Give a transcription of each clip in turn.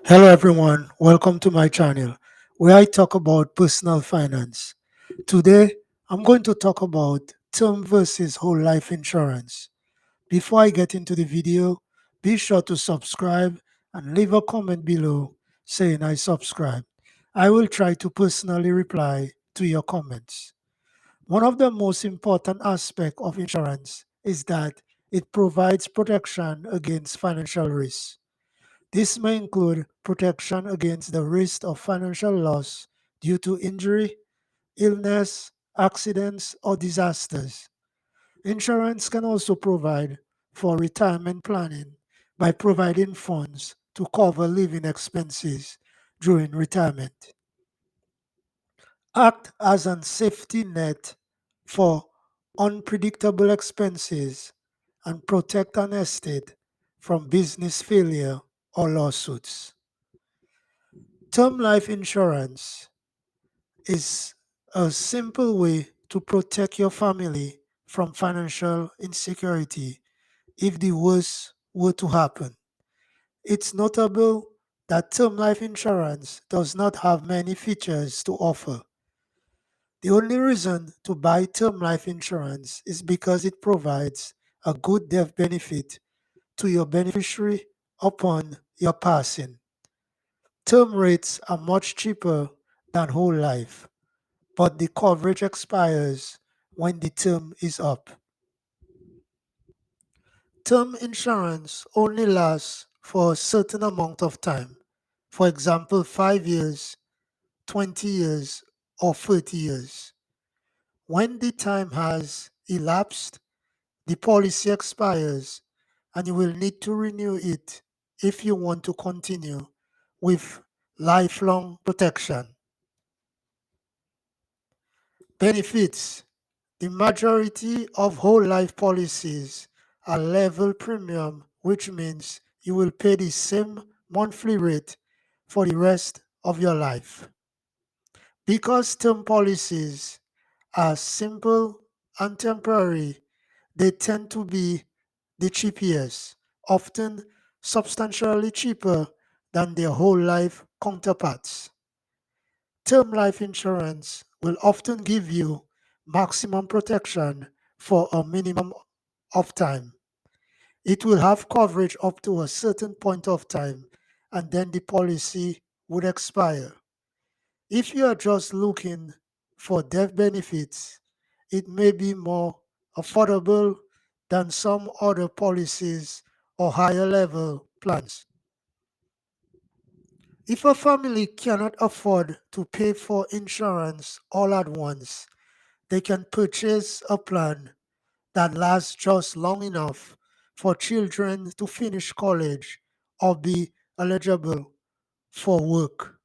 Hello everyone, welcome to my channel where I talk about personal finance. Today, I'm going to talk about term versus whole life insurance. Before I get into the video, be sure to subscribe and leave a comment below saying I subscribe. I will try to personally reply to your comments. One of the most important aspects of insurance is that it provides protection against financial risks. This may include protection against the risk of financial loss due to injury, illness, accidents, or disasters. Insurance can also provide for retirement planning by providing funds to cover living expenses during retirement. Act as a safety net for unpredictable expenses and protect an estate from business failure or lawsuits. Term life insurance is a simple way to protect your family from financial insecurity if the worst were to happen. It's notable that term life insurance does not have many features to offer. The only reason to buy term life insurance is because it provides a good death benefit to your beneficiary upon your passing. Term rates are much cheaper than whole life, but the coverage expires when the term is up. Term insurance only lasts for a certain amount of time, for example, 5 years, 20 years, or 30 years. When the time has elapsed, the policy expires and you will need to renew it if you want to continue with lifelong protection. Benefits. The majority of whole life policies are level premium, which means you will pay the same monthly rate for the rest of your life. Because term policies are simple and temporary, they tend to be the cheapest, often substantially cheaper than their whole life counterparts. Term life insurance will often give you maximum protection for a minimum of time. It will have coverage up to a certain point of time and then the policy would expire. If you are just looking for death benefits, it may be more affordable than some other policies or higher level plans. If a family cannot afford to pay for insurance all at once, they can purchase a plan that lasts just long enough for children to finish college or be eligible for work.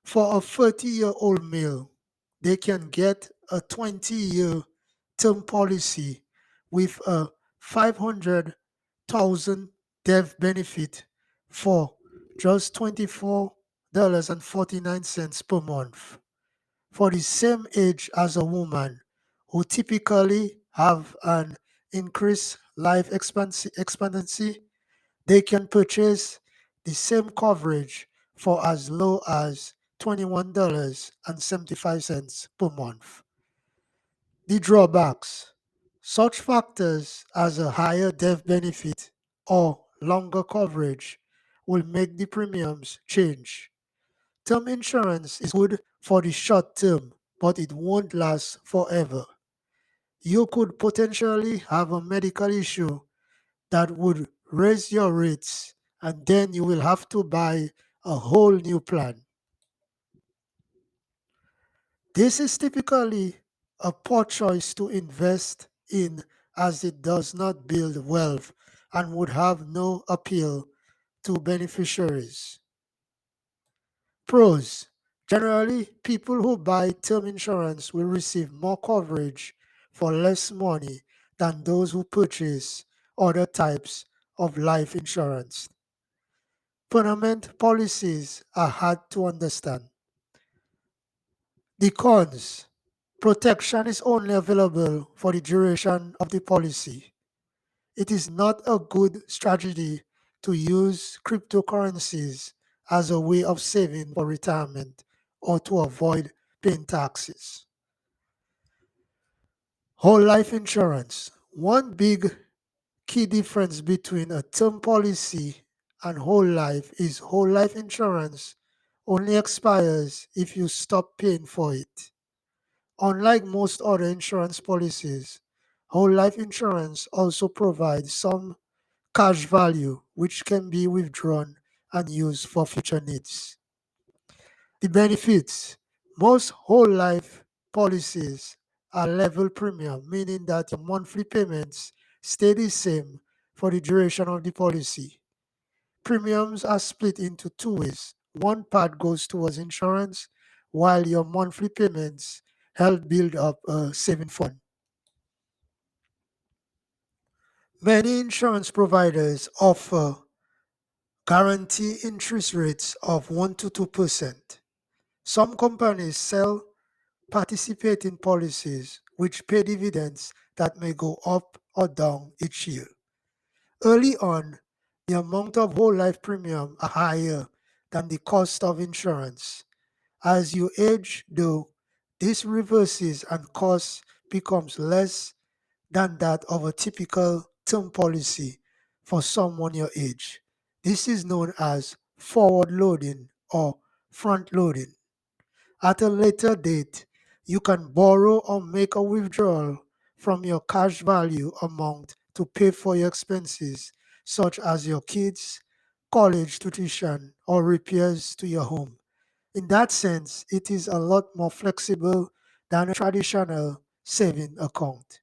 For a 30-year-old male, they can get a 20-year term policy with a 500,000 death benefit for just $24.49 per month. For the same age as a woman who typically have an increased life expectancy, they can purchase the same coverage for as low as $21.75 per month. The drawbacks. Such factors as a higher death benefit or longer coverage will make the premiums change. Term insurance is good for the short term, but it won't last forever. You could potentially have a medical issue that would raise your rates, and then you will have to buy a whole new plan. This is typically a poor choice to invest in as it does not build wealth and would have no appeal to beneficiaries. Pros. Generally, people who buy term insurance will receive more coverage for less money than those who purchase other types of life insurance. Permanent policies are hard to understand. The cons. Protection is only available for the duration of the policy. It is not a good strategy to use cryptocurrencies as a way of saving for retirement or to avoid paying taxes. Whole life insurance. One big key difference between a term policy and whole life is whole life insurance only expires if you stop paying for it. Unlike most other insurance policies, whole life insurance also provides some cash value which can be withdrawn and used for future needs. The benefits. Most whole life policies are level premium, meaning that your monthly payments stay the same for the duration of the policy. Premiums are split into two ways. One part goes towards insurance, while your monthly payments help build up a saving fund. Many insurance providers offer guarantee interest rates of 1 to 2%. Some companies sell participating policies which pay dividends that may go up or down each year. Early on, the amount of whole life premium are higher than the cost of insurance. As you age, though, this reverses and cost becomes less than that of a typical term policy for someone your age. This is known as forward loading or front loading. At a later date, you can borrow or make a withdrawal from your cash value amount to pay for your expenses, such as your kids' college tuition or repairs to your home. In that sense, it is a lot more flexible than a traditional saving account.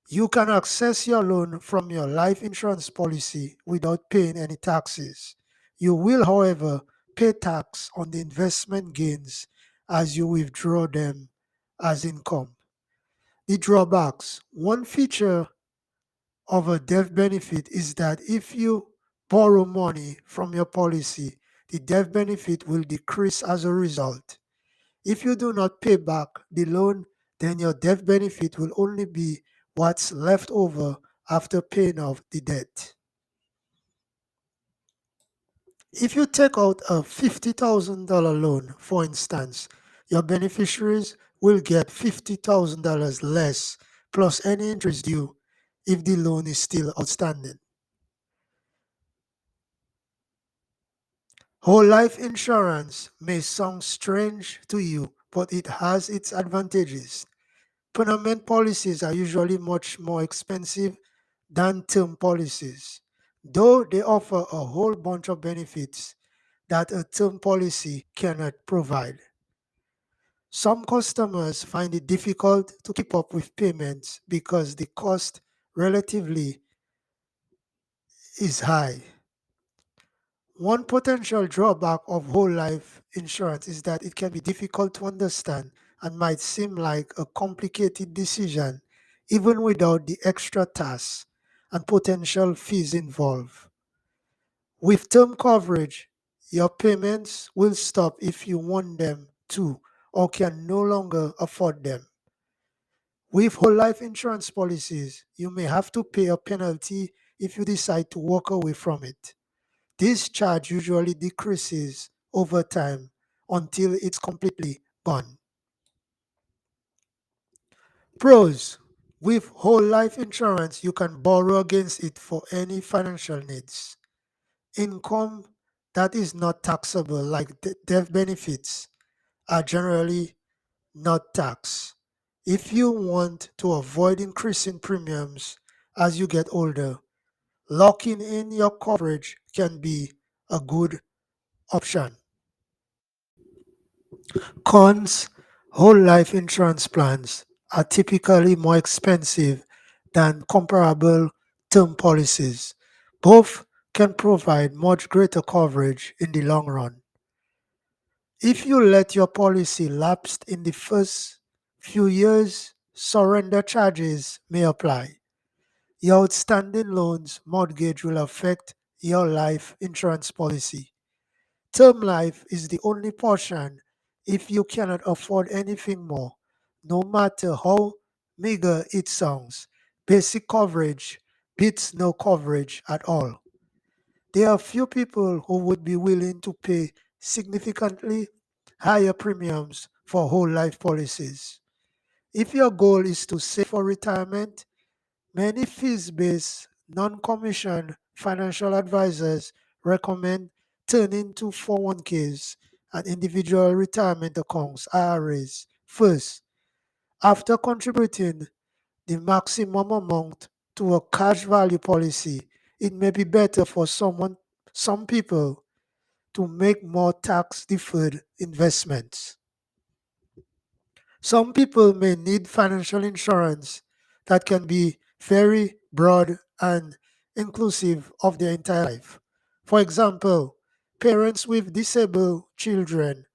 You can access your loan from your life insurance policy without paying any taxes. You will, however, pay tax on the investment gains as you withdraw them as income. The drawbacks. One feature of a death benefit is that if you borrow money from your policy, the death benefit will decrease as a result. If you do not pay back the loan, then your death benefit will only be what's left over after paying off the debt. If you take out a $50,000 loan, for instance, your beneficiaries will get $50,000 less plus any interest due if the loan is still outstanding. Whole life insurance may sound strange to you, but it has its advantages. Permanent policies are usually much more expensive than term policies, though they offer a whole bunch of benefits that a term policy cannot provide. Some customers find it difficult to keep up with payments because the cost relatively is high. One potential drawback of whole life insurance is that it can be difficult to understand and might seem like a complicated decision even without the extra tasks and potential fees involved. With term coverage, your payments will stop if you want them to or can no longer afford them. With whole life insurance policies, you may have to pay a penalty if you decide to walk away from it. This charge usually decreases over time until it's completely gone. Pros. With whole life insurance, you can borrow against it for any financial needs. Income that is not taxable, like death benefits, are generally not taxed. If you want to avoid increasing premiums as you get older, locking in your coverage can be a good option. Cons. Whole life insurance plans are typically more expensive than comparable term policies. Both can provide much greater coverage in the long run. If you let your policy lapse in the first few years, surrender charges may apply. Your outstanding loans mortgage will affect your life insurance policy. Term life is the only portion if you cannot afford anything more, no matter how meager it sounds. Basic coverage beats no coverage at all. There are few people who would be willing to pay significantly higher premiums for whole life policies. If your goal is to save for retirement, many fees based, non commissioned financial advisors recommend turning to 401ks and individual retirement accounts (IRAs) first. After contributing the maximum amount to a cash value policy, it may be better for some people to make more tax deferred investments. Some people may need financial insurance that can be very broad and inclusive of their entire life. For example, parents with disabled children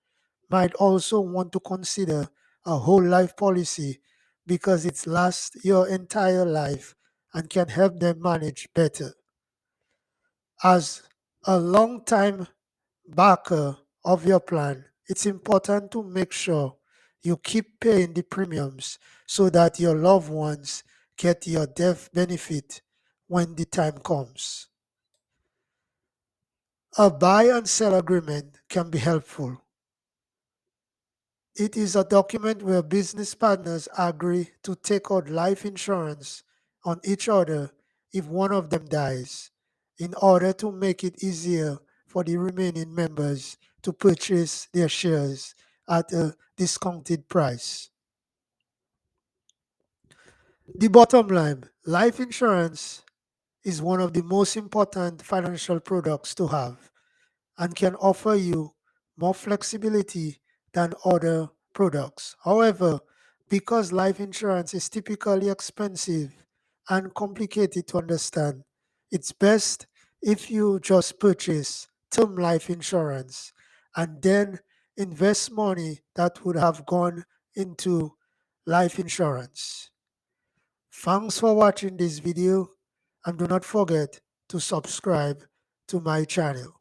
might also want to consider a whole life policy because it lasts your entire life and can help them manage better. As a long time backer of your plan, it's important to make sure you keep paying the premiums so that your loved ones get your death benefit when the time comes. A buy and sell agreement can be helpful. It is a document where business partners agree to take out life insurance on each other if one of them dies, in order to make it easier for the remaining members to purchase their shares at a discounted price. The bottom line: life insurance is one of the most important financial products to have and can offer you more flexibility than other products. However, because life insurance is typically expensive and complicated to understand, it's best if you just purchase term life insurance and then invest money that would have gone into life insurance. Thanks for watching this video and do not forget to subscribe to my channel.